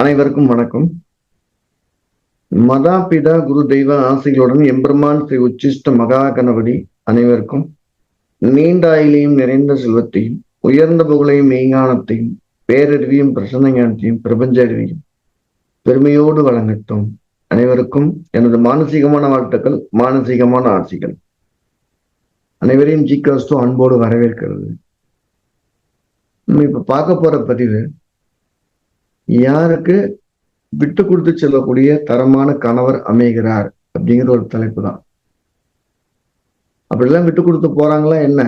அனைவருக்கும் வணக்கம். மதாபிதா குரு தெய்வ ஆசைகளுடன் எம்பெருமான் ஸ்ரீ உச்சிஷ்ட மகா கணபதி அனைவருக்கும் நீண்ட ஆயுளையும் நிறைந்த செல்வத்தையும் உயர்ந்த புகழையும் மெய்ஞானத்தையும் பேரறிவியும் பிரசன்ன ஞானத்தையும் பிரபஞ்ச அறிவியும் பெருமையோடு வழங்கட்டும். அனைவருக்கும் எனது மானசீகமான வாழ்த்துக்கள், மானசீகமான ஆட்சிகள். அனைவரையும் ஜிகாஸ்டோ அன்போடு வரவேற்கிறது. நம்ம இப்ப பார்க்க போற பதிவு யாருக்கு விட்டு கொடுத்து செல்லக்கூடிய தரமான கணவர் அமைகிறார் அப்படிங்கிற ஒரு தலைப்பு தான். அப்படிலாம் விட்டு கொடுத்து போறாங்களா என்ன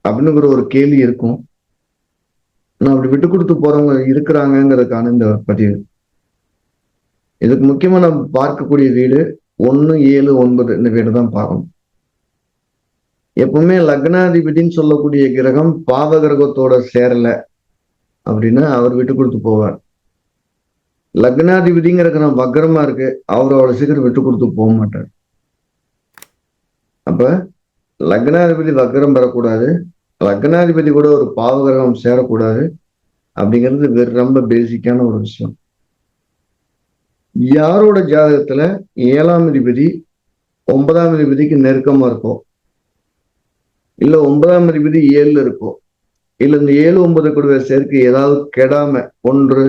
அப்படிங்கிற ஒரு கேள்வி இருக்கும். நான் அப்படி விட்டு கொடுத்து போறவங்க இருக்கிறாங்கிறதுக்கான இந்த பதிவு. இதுக்கு முக்கியமா நம்ம பார்க்கக்கூடிய வீடு 1, 7, 9 இந்த வீடு தான் பார்க்கணும். எப்பவுமே லக்னாதிபதினு சொல்லக்கூடிய கிரகம் பாவ கிரகத்தோட சேரல அப்படின்னா அவர் விட்டு கொடுத்து போவார். லக்னாதிபதிங்கிற கிரகம் வக்கரமா இருக்கு, அவரோட சீக்கிரம் விட்டு கொடுத்து போக மாட்டார். அப்ப லக்னாதிபதி வக்கரம் பெறக்கூடாது, லக்னாதிபதி கூட ஒரு பாவ கிரகம் சேரக்கூடாது அப்படிங்கிறது ரொம்ப பேசிக்கான ஒரு விஷயம். யாரோட ஜாதகத்துல 7ஆம் அதிபதி 9ஆம் அதிபதிக்கு நெருக்கமா இருக்கும், இல்ல 9ஆம் அதிபதி 7ல இருக்கும், இல்ல இந்த 7, 9 கூட சேர்க்கை ஏதாவது கெடாம 1,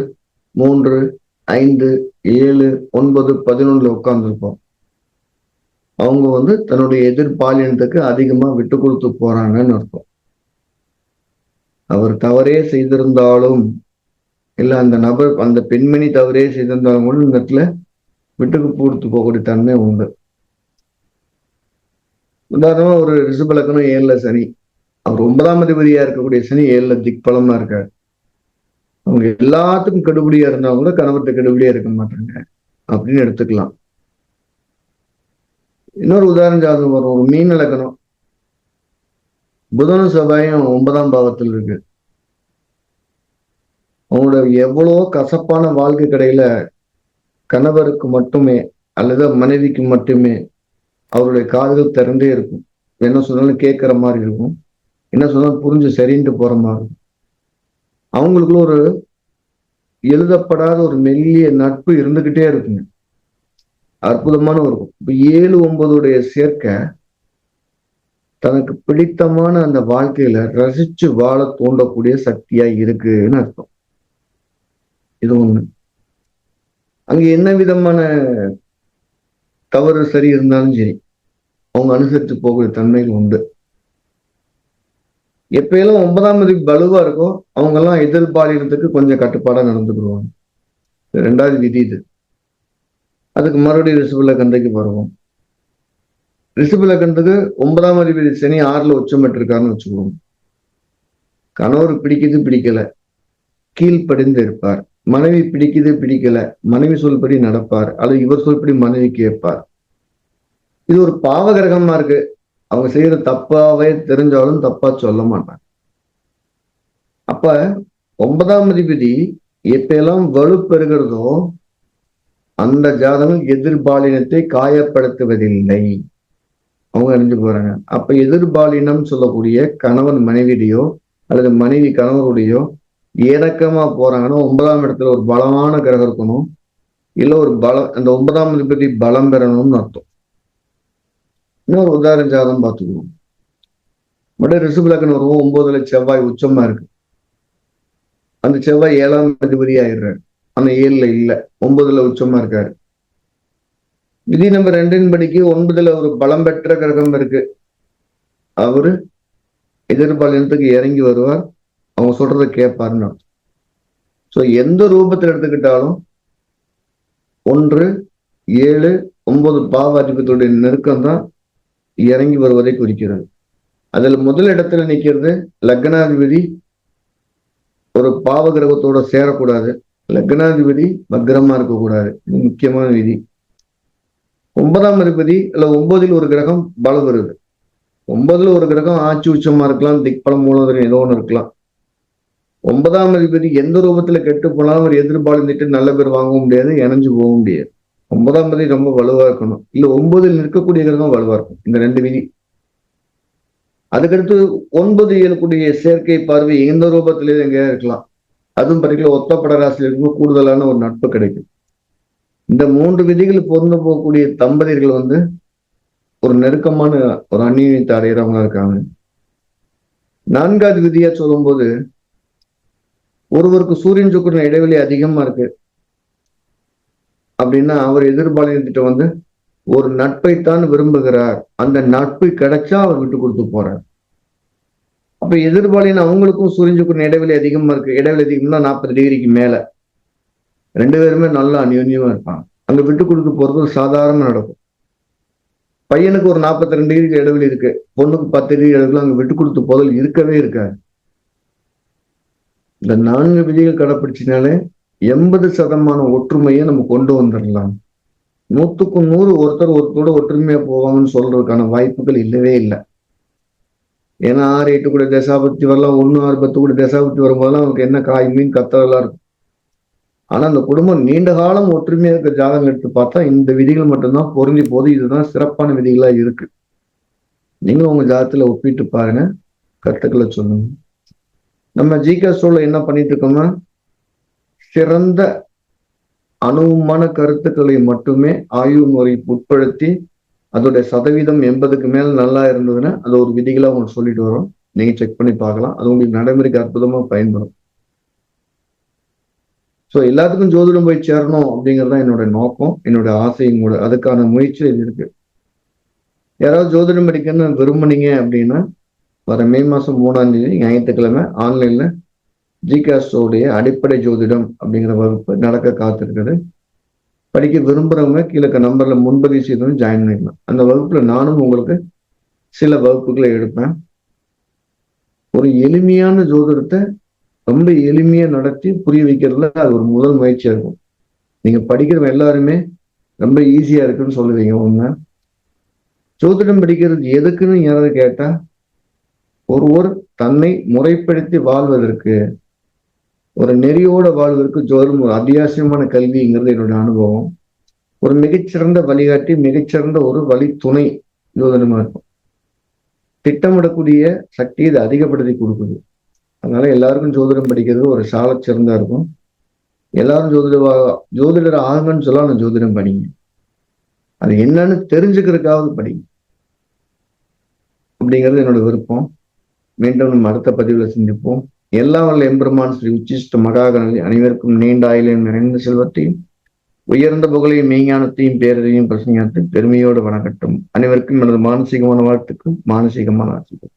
3, 5, 7, 9, 11 உட்கார்ந்துருப்போம். அவங்க தன்னுடைய எதிர்பாலினத்துக்கு அதிகமா விட்டு கொடுத்து போறாங்கன்னு அர்த்தம். அவர் தவறே செய்திருந்தாலும், இல்ல அந்த நபர் அந்த பெண்மணி தவறே செய்திருந்தாலும் கூட இந்த இடத்துல விட்டு கொடுத்து போகக்கூடிய தன்மை உண்டு. உதாரணமா ஒரு ரிஷபலக்கணம் 7ல சனி, அவர் 9ஆம் அதிபதியா இருக்கக்கூடிய சனி 7ல திக்பலமா இருக்காரு. அவங்க எல்லாத்துக்கும் கெடுபடியா இருந்தாலும் கூட கணவர்கிட்ட கெடுபடியா இருக்க மாட்டாங்க அப்படின்னு எடுத்துக்கலாம். இன்னொரு உதாரணம் ஜாதகம் வரும். ஒரு மீன லக்னம், புதனும் செவ்வாயும் 9ஆம் பாவத்தில் இருக்கு. அவங்களோட எவ்வளவோ கசப்பான வாழ்க்கை கடையில கணவருக்கு மட்டுமே அல்லது மனைவிக்கு மட்டுமே அவருடைய காதுகள் திறந்தே இருக்கும். என்ன சொன்னாலும் கேட்கிற மாதிரி இருக்கும், என்ன சொன்னாலும் புரிஞ்சு சரின்ட்டு போற மாதிரி இருக்கும். அவங்களுக்குள்ள ஒரு எழுதப்படாத ஒரு மெல்லிய நட்பு இருந்துகிட்டே இருக்குங்க. அற்புதமான ஒரு இப்ப 7, 9 சேர்க்கை தனக்கு பிடித்தமான அந்த வாழ்க்கையில ரசிச்சு வாழ தூண்டக்கூடிய சக்தியா இருக்குன்னு அர்த்தம். இது ஒண்ணு. அங்க என்ன விதமான தவறு சரி இருந்தாலும் சரி அவங்க அனுசரித்து போகக்கூடிய தன்மைகள் உண்டு. எப்ப எல்லாம் 9ஆம் அதிபதி வலுவா இருக்கோ அவங்க எல்லாம் எதிர்பாலினத்துக்கு கொஞ்சம் கட்டுப்பாடா நடந்துக்கிடுவாங்க. 2வது விதி இது. அதுக்கு மறுபடியும் ரிஷபலக்கணத்துக்கு வருவோம். ரிஷபலக்கணத்துக்கு 9ஆம் அதிபதி சனி 6ல உச்சம் பெற்றிருக்காருன்னு வச்சுக்குவோம். கணவர் பிடிக்குது பிடிக்கல கீழ்ப்படிந்து இருப்பார், மனைவி பிடிக்குது பிடிக்கல மனைவி சொல்படி நடப்பார், அல்லது இவர் சொல்படி மனைவி கேட்பார். இது ஒரு பாவ கிரகமா இருக்கு. அவங்க செய்யற தப்பாவே தெரிஞ்சாலும் தப்பா சொல்ல மாட்டாங்க. அப்ப 9ஆம் அதிபதி எப்பெல்லாம் வலுப்பெறுகிறதோ அந்த ஜாதகம் எதிர்பாலினத்தை காயப்படுத்துவதில்லை, அவங்க அறிஞ்சு போறாங்க. அப்ப எதிர்பாலினம் சொல்லக்கூடிய கணவன் மனைவியுடையோ அல்லது மனைவி கணவருடையோ இறக்கமா போறாங்கன்னா 9ஆம் இடத்துல ஒரு பலமான கிரகம் இருக்கணும், இல்ல ஒரு பலம், அந்த 9ஆம் அதிபதி பலம் பெறணும்னு அர்த்தம். இன்னொரு உதாரண ஜாதகம் பார்த்துக்குவோம். மட்டும் ரிஷபலக்கணம் வருவோம். 9ல செவ்வாய் உச்சமா இருக்கு. அந்த செவ்வாய் 7ஆம் அதிபதி ஆயிடுறாரு. ஆனா 7ல இல்ல, 9ல உச்சமா இருக்காரு. விதி நம்பர் 2 படிக்கு 9ல ஒரு பலம் பெற்ற கிரகம் இருக்கு. அவரு எதிர்பாலினத்துக்கு இறங்கி வருவார், அவங்க சொல்றதை கேட்பாருன்னு அர்த்தம். சோ எந்த ரூபத்தில் எடுத்துக்கிட்டாலும் 1, 7, 9 பாவ அதிபதியுடைய நெருக்கம் தான் இறங்கி வருவதை குறிக்கிறது. அதுல முதல் இடத்துல நிக்கிறது லக்னாதிபதி ஒரு பாவ கிரகத்தோட சேரக்கூடாது, லக்னாதிபதி வக்ரமா இருக்கக்கூடாது. இது முக்கியமான விதி. 9ஆம் அதிபதி இல்ல 9ல் ஒரு கிரகம் பலம் வருது. 9ல ஒரு கிரகம் ஆட்சி உச்சமா இருக்கலாம், திக்பலம் மூலம் ஏதோ ஒண்ணு இருக்கலாம். 9ஆம் அதிபதி எந்த ரூபத்துல கெட்டு போனாலும் ஒரு எதிர்பாலிட்டு நல்ல பேர் வாங்க முடியாது, இணைஞ்சு போக முடியாது. 9ஆம் அதிபதி ரொம்ப வலுவா இருக்கணும், இல்ல 9ல் நிற்கக்கூடிய கிரகம் வலுவா இருக்கும். இந்த 2 விதி. அதுக்கடுத்து 9, 7 கூடிய சேர்க்கை பார்வை எந்த ரூபத்திலேயே எங்க இருக்கலாம். அதுவும் பர்டிகுலர் ஒத்தப்பட ராசியில் இருக்கும்போது கூடுதலான ஒரு நட்பு கிடைக்கும். இந்த 3 விதிகள் பொருந்து போகக்கூடிய தம்பதியர்கள் ஒரு நெருக்கமான ஒரு அந்நியத்தை அடைகிறவங்களா இருக்காங்க. 4வது விதியா சொல்லும்போது ஒருவருக்கு சூரியன் சுக்கிரன் இடைவெளி அதிகமா இருக்கு அப்படின்னா அவர் எதிர்பாலினத்திட்ட ஒரு நட்பைத்தான் விரும்புகிறார். அந்த நட்பு கிடைச்சா அவர் விட்டு கொடுத்து போறார். அப்ப எதிர்பாலின அவங்களுக்கும் சூரியன் சுக்கிரன் இடைவெளி அதிகமா இருக்கு. இடைவெளி அதிகம்னா 40 டிகிரிக்கு மேல 2 பேருமே நல்லா அந்யோன்யமா இருப்பாங்க. அங்க விட்டு கொடுத்து போறது சாதாரண நடக்கும். பையனுக்கு ஒரு 42 டிகிரிக்கு இடைவெளி இருக்கு, பொண்ணுக்கு 10 டிகிரி இடைவெளி, அங்க விட்டு கொடுத்து போதல் இருக்கவே இருக்காது. இந்த 4 விதிகள் கடைப்பிடிச்சினாலே 80% ஒற்றுமையை நம்ம கொண்டு வந்துடலாம். 100க்கு 100 ஒருத்தரோட ஒற்றுமையா போவாங்கன்னு சொல்றதுக்கான வாய்ப்புகள் இல்லவே இல்லை. ஏன்னா 6, 8 கூட தசாபக்தி வரலாம், 1, 6, 10 கூட தசாபக்தி வரும்போதெல்லாம் அவங்களுக்கு என்ன காய் மீன் கத்தலாம் இருக்கும். ஆனா அந்த குடும்பம் நீண்ட காலம் ஒற்றுமையா இருக்க ஜாதகம் எடுத்து பார்த்தா இந்த விதிகள் மட்டும்தான் பொருந்தி போது. இதுதான் சிறப்பான விதிகளா இருக்கு. நீங்களும் உங்க ஜாதகத்துல ஒப்பிட்டு பாருங்க, கருத்துக்களை சொல்லுங்க. நம்ம ஜிகாஸ்ட்ரோல என்ன பண்ணிட்டு இருக்கோம்னா சிறந்த அனுபவமான கருத்துக்களை மட்டுமே ஆய்வு முறைக்கு உட்படுத்தி அதோட சதவீதம் 80க்கு மேல நல்லா இருந்ததுன்னா அது ஒரு விதிகளா உங்களுக்கு சொல்லிட்டு வரோம். நீங்க செக் பண்ணி பார்க்கலாம். அது உங்களுக்கு நடைமுறைக்கு அற்புதமா பயன்படும். ஸோ எல்லாத்துக்கும் ஜோதிடம் போய் சேரணும் அப்படிங்கிறது என்னோட நோக்கம், என்னோட ஆசையும் கூட. அதுக்கான முயற்சி இருக்கு. யாராவது ஜோதிடம் படிக்கணும்னு விரும்புனீங்க அப்படின்னா வர மே மாசம் 3ஆம் தேதி ஞாயிற்றுக்கிழமை ஆன்லைன்ல ஜிகாஸ்ட்ரோடைய அடிப்படை ஜோதிடம் அப்படிங்கிற வகுப்பு நடக்க காத்திருக்குது. படிக்க விரும்புறவங்க கீழே நம்பர்ல முன்பதிவு செய்து ஜாயின் பண்ணிக்கலாம். அந்த வகுப்புல நானும் உங்களுக்கு சில வகுப்புகளை எடுப்பேன். ஒரு எளிமையான ஜோதிடத்தை ரொம்ப எளிமையா நடத்தி புரிய வைக்கிறதுல அது ஒரு முதல் முயற்சியா இருக்கும். நீங்க படிக்கிறவங்க எல்லாருமே ரொம்ப ஈஸியா இருக்குன்னு சொல்லுவீங்க. உண்மை ஜோதிடம் படிக்கிறது எதுக்குன்னு யாராவது கேட்டா ஒருவர் தன்னை முறைப்படுத்தி வாழ்வதற்கு, ஒரு நெறியோட வாழ்வதற்கு ஜோதிடம் ஒரு அத்தியாவசியமான கல்விங்கிறது என்னோட அனுபவம். ஒரு மிகச்சிறந்த வழிகாட்டி, மிகச்சிறந்த ஒரு வழி துணை ஜோதிடமா இருக்கும். திட்டமிடக்கூடிய சக்தி இது அதிகப்படுத்தி கொடுக்குது. அதனால எல்லாருக்கும் ஜோதிடம் படிக்கிறது ஒரு சால சிறந்தா இருக்கும். எல்லாரும் ஜோதிடர் ஆகுங்கன்னு சொல்ல நான் ஜோதிடம் படிங்க. அது என்னன்னு தெரிஞ்சுக்கிறதுக்காவது படிங்க அப்படிங்கிறது என்னோட விருப்பம். மீண்டும் நம்ம அடுத்த பதிவுல சந்திப்போம். எல்லா வல்ல எம்பெருமான் ஸ்ரீ உச்சிஷ்ட மகாகணி அனைவருக்கும் நீண்ட ஆயுளையும் நிறைந்த செல்வத்தையும் உயர்ந்த புகழையும் மெய்ஞானத்தையும் பேரறையும் பிரசஞானத்தையும் பெருமையோடு வணக்கட்டும். அனைவருக்கும் எனது மானசீகமான வாழ்த்துக்கும் மானசீகமான ஆசைக்கும்.